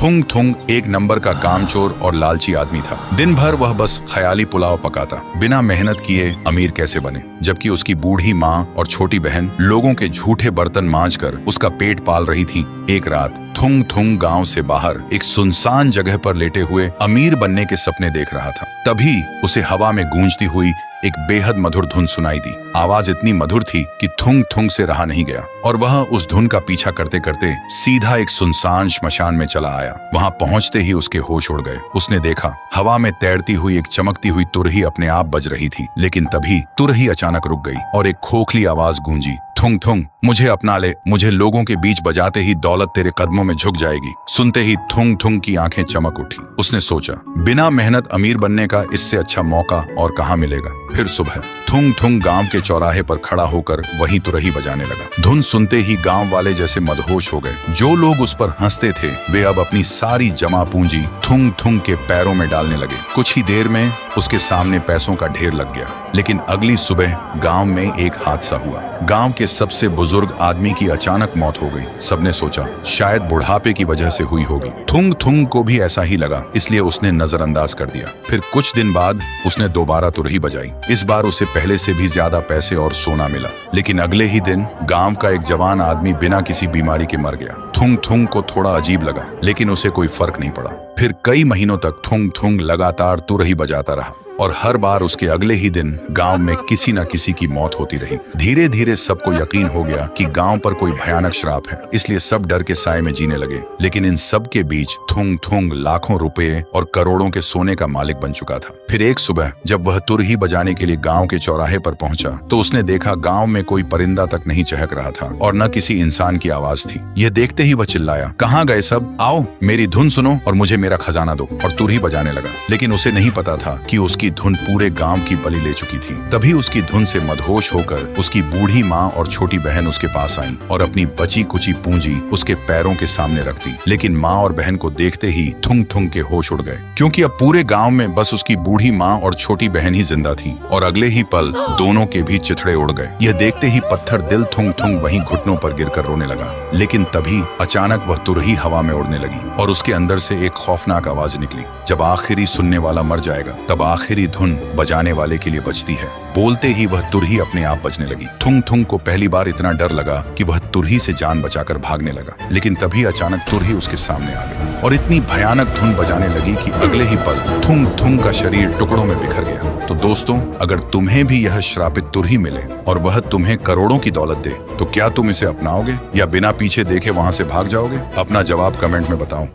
थुंग थुंग एक नंबर का कामचोर और लालची आदमी था। दिन भर वह बस ख्याली पुलाव पकाता, बिना मेहनत किए अमीर कैसे बने, जबकि उसकी बूढ़ी माँ और छोटी बहन लोगों के झूठे बर्तन मांजकर उसका पेट पाल रही थी। एक रात थुंग थुंग गांव से बाहर एक सुनसान जगह पर लेटे हुए अमीर बनने के सपने देख रहा था। तभी उसे हवा में गूंजती हुई एक बेहद मधुर धुन सुनाई दी। आवाज इतनी मधुर थी कि थुंग थुंग से रहा नहीं गया और वह उस धुन का पीछा करते करते सीधा एक सुनसान श्मशान में चला आया। वहां पहुंचते ही उसके होश उड़ गए। उसने देखा हवा में तैरती हुई एक चमकती हुई तुरही अपने आप बज रही थी, लेकिन तभी तुरही अचानक रुक गई और एक खोखली आवाज गूंजी, थुंग थुंग मुझे अपना ले, मुझे लोगों के बीच बजाते ही दौलत तेरे कदमों में झुक जाएगी। सुनते ही थुंग थुंग की आंखें चमक उठी। उसने सोचा, बिना मेहनत अमीर बनने का इससे अच्छा मौका और कहाँ मिलेगा। फिर सुबह थुंग थुंग गांव के चौराहे पर खड़ा होकर वहीं तुरही बजाने लगा। धुन सुनते ही गांव वाले जैसे मदहोश हो गए। जो लोग उस पर हंसते थे वे अब अपनी सारी जमा पूंजी थुंग थुंग के पैरों में डालने लगे। कुछ ही देर में उसके सामने पैसों का ढेर लग गया। लेकिन अगली सुबह गांव में एक हादसा हुआ। गांव के सबसे बुजुर्ग आदमी की अचानक मौत हो गई। सबने सोचा शायद बुढ़ापे की वजह से हुई होगी। थुंग थुंग को भी ऐसा ही लगा, इसलिए उसने नजरअंदाज कर दिया। फिर कुछ दिन बाद उसने दोबारा तुरही बजाई। इस बार उसे पहले से भी ज्यादा पैसे और सोना मिला। लेकिन अगले ही दिन गांव का एक जवान आदमी बिना किसी बीमारी के मर गया। थुंग थुंग को थोड़ा अजीब लगा, लेकिन उसे कोई फर्क नहीं पड़ा। फिर कई महीनों तक थुंग थुंग लगातार तुरही बजाता रहा और हर बार उसके अगले ही दिन गांव में किसी न किसी की मौत होती रही। धीरे धीरे सबको यकीन हो गया कि गांव पर कोई भयानक श्राप है, इसलिए सब डर के साए में जीने लगे। लेकिन इन सब के बीच थुंग थुंग लाखों रुपए और करोड़ों के सोने का मालिक बन चुका था। फिर एक सुबह जब वह तुरही बजाने के लिए गांव के चौराहे पर पहुंचा तो उसने देखा गांव में कोई परिंदा तक नहीं चहक रहा था और न किसी इंसान की आवाज थी। यह देखते ही वह चिल्लाया, कहाँ गए सब, आओ मेरी धुन सुनो और मुझे मेरा खजाना दो, और तुरही बजाने लगा। लेकिन उसे नहीं पता था कि उसकी धुन पूरे गांव की बलि ले चुकी थी। तभी उसकी धुन से मदहोश होकर उसकी बूढ़ी माँ और छोटी बहन उसके पास आईं और अपनी बची कुची पूंजी उसके पैरों के सामने रख दी। लेकिन माँ और बहन को देखते ही थुंग थुंग के होश उड़ गए, क्योंकि अब पूरे गांव में बस उसकी बूढ़ी माँ और छोटी बहन ही जिंदा थी। और अगले ही पल दोनों के भी चिथड़े उड़ गए। यह देखते ही पत्थर दिल थुंग थुंग वहीं घुटनों पर गिरकर रोने लगा। लेकिन तभी अचानक वह तुरही हवा में उड़ने लगी और उसके अंदर से एक खौफनाक आवाज निकली, जब आखिरी सुनने वाला मर जाएगा तब आखिरी धुन बजाने वाले के लिए बजती है। बोलते ही वह तुरही अपने आप बजने लगी। थुंग थुंग को पहली बार इतना डर लगा कि वह तुरही से जान बचाकर भागने लगा। लेकिन तभी अचानक तुरही उसके सामने आ गई और इतनी भयानक धुन बजाने लगी कि अगले ही पल थुंग थुंग का शरीर टुकड़ों में बिखर गया। तो दोस्तों, अगर तुम्हें भी यह श्रापित तुरही मिले और वह तुम्हें करोड़ों की दौलत दे तो क्या तुम इसे अपनाओगे या बिना पीछे देखे वहां से भाग जाओगे? अपना जवाब कमेंट में बताओ।